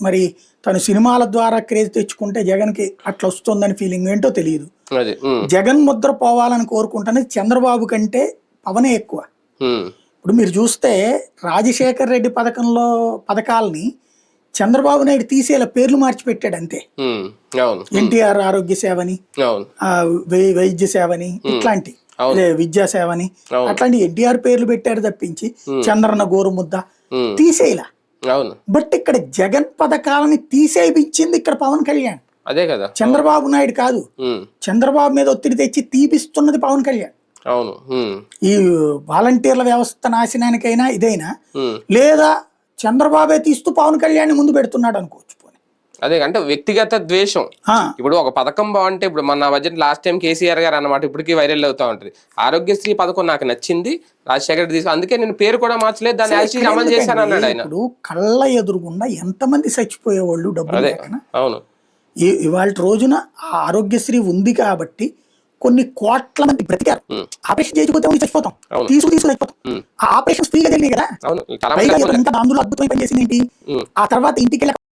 మరి తను సినిమాల ద్వారా క్రేజ్ తెచ్చుకుంటే జగన్కి అట్లా వస్తుందని ఫీలింగ్ ఏంటో తెలియదు. అది జగన్ ముద్ర పోవాలని కోరుకుంటున్నది చంద్రబాబు కంటే పవనే ఎక్కువ. ఇప్పుడు మీరు చూస్తే రాజశేఖర్ రెడ్డి పథకాలని చంద్రబాబు నాయుడు తీసేలా పేర్లు మార్చి పెట్టాడు అంతే. అవును ఎన్టీఆర్ ఆరోగ్య సేవని, అవును వైద్య సేవని, ఇట్లాంటి విద్యా సేవని, అట్లాంటి ఎన్టీఆర్ పేర్లు పెట్టారు తప్పించి చంద్రన్న గోరుముద్ద తీసేలా. అవును బట్ ఇక్కడ జగన్ పథకాలని తీసేయించింది ఇక్కడ పవన్ కళ్యాణ్, అదే కదా, చంద్రబాబు నాయుడు కాదు. చంద్రబాబు మీద ఒత్తిడి తెచ్చి తీపిస్తున్నది పవన్ కళ్యాణ్. అవును ఈ వాలంటీర్ల వ్యవస్థ నాశనానికైనా ఇదైనా, లేదా చంద్రబాబే తీస్తూ పవన్ కళ్యాణ్ ముందు పెడుతున్నాడు అనుకోవచ్చు. అదే అంటే వ్యక్తిగత ద్వేషం. ఇప్పుడు ఒక పథకం బాగుంటే, ఇప్పుడు మన బడ్జెట్ లాస్ట్ టైం కేసీఆర్ గారు అన్నమాట ఇప్పటికీ వైరల్ అవుతా ఉంటుంది. ఆరోగ్యశ్రీ పథకం నాకు నచ్చింది, రాజశేఖర్ రెడ్డి తీసుకు, అందుకే నేను పేరు కూడా మార్చలేదు, దాన్ని యాక్చువల్లీ అమలు చేశాను అన్నాడు ఆయన. ఇప్పుడు కళ్ళ ఎదురుగుండా ఎంతమంది చచ్చిపోయేవాళ్ళు డబ్బులు లేక. అవును, ఇవాళ రోజున ఆ ఆరోగ్యశ్రీ ఉంది కాబట్టి కొన్ని కోట్ల మంది బ్రతికారు. ఆపరేషన్ చేయకపోతే చచ్చిపోతాం, తీసుకు చచ్చిపోతాం. ఆ ఆపరేషన్ ఫ్రీగా జరిగినాయి కదా. అందులో అద్భుతమైన పని చేసింది ఏంటి, ఆ తర్వాత ఇంటికి